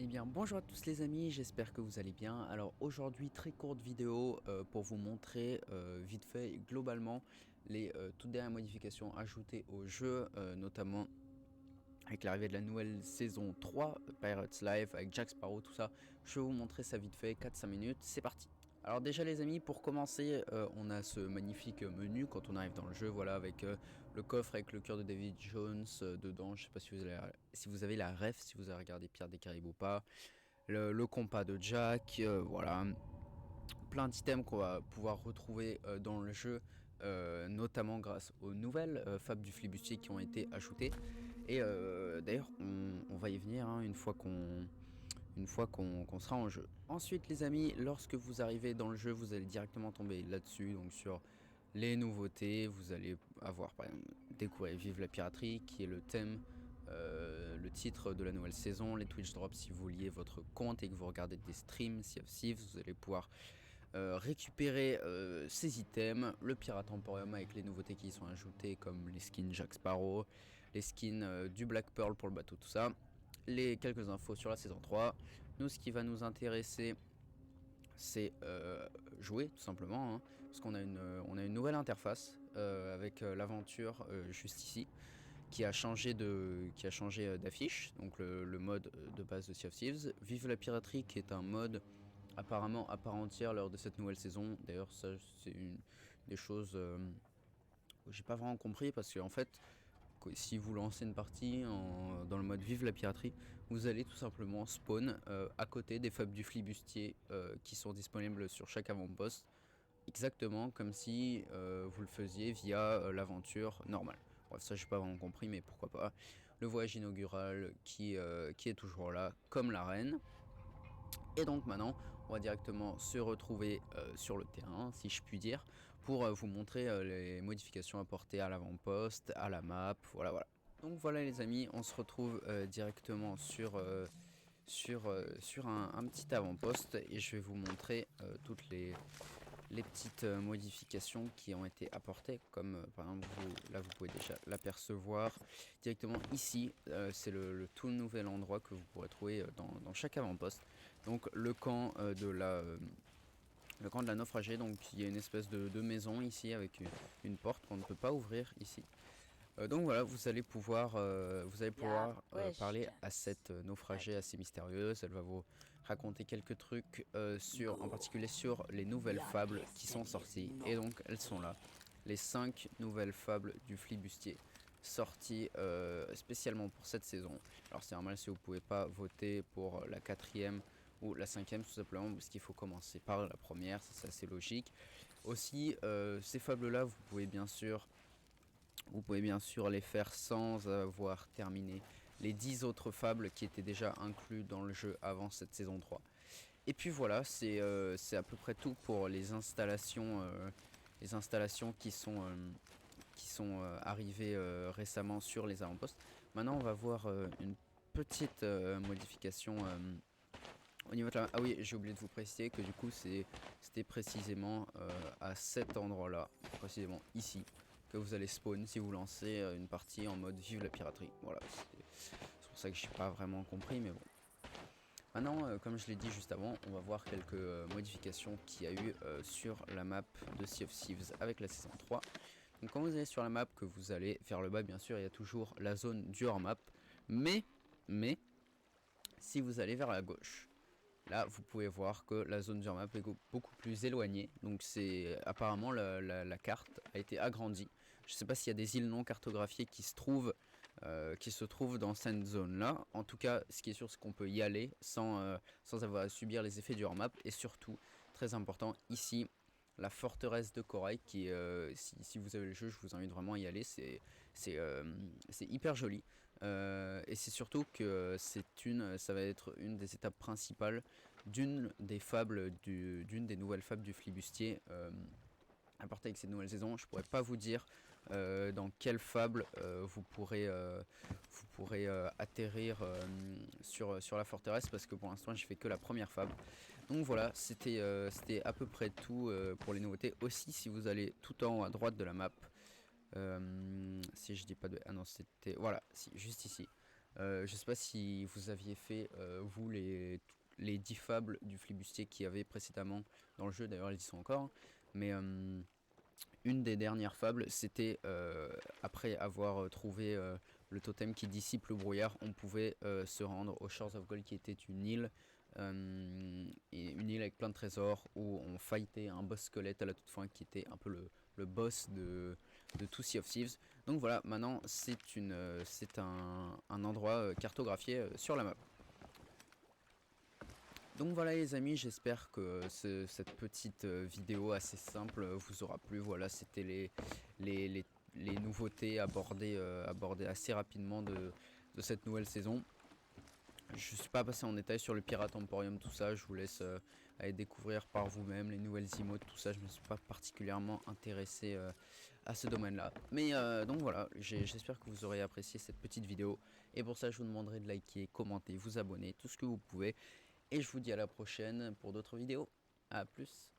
Eh bien bonjour à tous les amis, j'espère que vous allez bien. Alors aujourd'hui très courte vidéo pour vous montrer vite fait globalement les toutes dernières modifications ajoutées au jeu, notamment avec l'arrivée de la nouvelle saison 3, Pirates Live avec Jack Sparrow, tout ça. Je vais vous montrer ça vite fait, 4-5 minutes, c'est parti. Alors déjà les amis, pour commencer, on a ce magnifique menu quand on arrive dans le jeu, voilà, avec le coffre avec le cœur de David Jones dedans. Je sais pas si vous avez la ref, si vous avez regardé Pierre des Caraïbes ou pas. Le compas de Jack, voilà, plein d'items qu'on va pouvoir retrouver dans le jeu, notamment grâce aux nouvelles fables du flibustier qui ont été ajoutées. Et d'ailleurs on va y venir hein, une fois qu'on sera en jeu. Ensuite les amis, lorsque vous arrivez dans le jeu, vous allez directement tomber là-dessus, donc sur les nouveautés. Vous allez avoir par exemple découvrir Vive la piraterie, qui est le thème, le titre de la nouvelle saison, les Twitch drops si vous liez votre compte et que vous regardez des streams Sea of Thieves, vous allez pouvoir récupérer ces items, le Pirate Emporium avec les nouveautés qui y sont ajoutées comme les skins Jack Sparrow, les skins du Black Pearl pour le bateau, tout ça, les quelques infos sur la saison 3. Nous, ce qui va nous intéresser, c'est jouer tout simplement, hein, parce qu'on a une nouvelle interface avec l'aventure juste ici, qui a changé d'affiche, donc le mode de base de Sea of Thieves. Vive la piraterie, qui est un mode apparemment à part entière lors de cette nouvelle saison. D'ailleurs ça c'est une des choses que j'ai pas vraiment compris, parce que en fait si vous lancez une partie dans le mode Vive la piraterie, vous allez tout simplement spawn à côté des fables du flibustier qui sont disponibles sur chaque avant-poste, exactement comme si vous le faisiez via l'aventure normale. Bref, ça j'ai pas vraiment compris, mais pourquoi pas. Le voyage inaugural qui est toujours là, comme la reine. Et donc maintenant, on va directement se retrouver sur le terrain, si je puis dire, pour vous montrer les modifications apportées à l'avant-poste, à la map, voilà. Donc voilà les amis, on se retrouve directement sur un petit avant-poste, et je vais vous montrer toutes les petites modifications qui ont été apportées, comme par exemple là vous pouvez déjà l'apercevoir directement ici. C'est le tout nouvel endroit que vous pourrez trouver dans chaque avant-poste, donc le camp le camp de la naufragée. Donc il y a une espèce de maison ici avec une porte qu'on ne peut pas ouvrir ici. Donc voilà, vous allez pouvoir parler à cette naufragée assez mystérieuse. Elle va vous raconter quelques trucs en particulier sur les nouvelles fables qui sont sorties. Et donc elles sont là, les 5 nouvelles fables du flibustier, sorties spécialement pour cette saison. Alors c'est normal si vous pouvez pas voter pour la 4e ou la 5e, tout simplement parce qu'il faut commencer par la première, c'est assez logique. Aussi ces fables là, vous pouvez bien sûr les faire sans avoir terminé les 10 autres fables qui étaient déjà inclus dans le jeu avant cette saison 3. Et puis voilà, c'est à peu près tout pour les installations qui sont arrivées récemment sur les avant-postes. Maintenant on va voir une petite modification au niveau de la... Ah oui, j'ai oublié de vous préciser que du coup c'était précisément à cet endroit là, précisément ici, que vous allez spawn si vous lancez une partie en mode Vive la piraterie. Voilà, c'est pour ça que j'ai pas vraiment compris, mais bon. Maintenant, comme je l'ai dit juste avant, on va voir quelques modifications qu'il y a eu sur la map de Sea of Thieves avec la saison 3. Donc quand vous allez sur la map, que vous allez vers le bas, bien sûr, il y a toujours la zone du hors-map. Mais, si vous allez vers la gauche, là, vous pouvez voir que la zone du map est beaucoup plus éloignée. Donc c'est apparemment la carte a été agrandie. Je ne sais pas s'il y a des îles non cartographiées qui se trouvent dans cette zone là. En tout cas, ce qui est sûr, c'est qu'on peut y aller sans avoir à subir les effets du hors map. Et surtout, très important, ici, la forteresse de corail qui si vous avez le jeu, je vous invite vraiment à y aller. C'est hyper joli. Et c'est surtout que ça va être une des étapes principales d'une des nouvelles fables du flibustier apportées avec cette nouvelle saison. Je pourrais pas vous dire dans quelle fable vous pourrez atterrir sur la forteresse, parce que pour l'instant j'ai fait que la première fable. Donc voilà, c'était à peu près tout pour les nouveautés. Aussi, si vous allez tout en haut à droite de la map, si je dis pas de... Ah non, c'était... Voilà, juste ici. Je sais pas si vous aviez fait, vous, les 10 fables du flibustier qu'il y avait précédemment dans le jeu, d'ailleurs elles y sont encore, mais une des dernières fables, c'était après avoir trouvé le totem qui dissipe le brouillard, on pouvait se rendre aux Shores of Gold, qui était une île avec plein de trésors où on fightait un boss squelette à la toute fin, qui était un peu le boss de tout Sea of Thieves. Donc voilà, maintenant c'est un endroit cartographié sur la map. Donc voilà les amis, j'espère que cette petite vidéo assez simple vous aura plu. Voilà, c'était les, les, les nouveautés abordées assez rapidement de cette nouvelle saison. Je suis pas passé en détail sur le Pirate Emporium, tout ça, je vous laisse aller découvrir par vous-même les nouvelles emotes, tout ça. Je me suis pas particulièrement intéressé à ce domaine-là. Mais donc voilà, j'espère que vous aurez apprécié cette petite vidéo. Et pour ça, je vous demanderai de liker, commenter, vous abonner, tout ce que vous pouvez. Et je vous dis à la prochaine pour d'autres vidéos. A plus.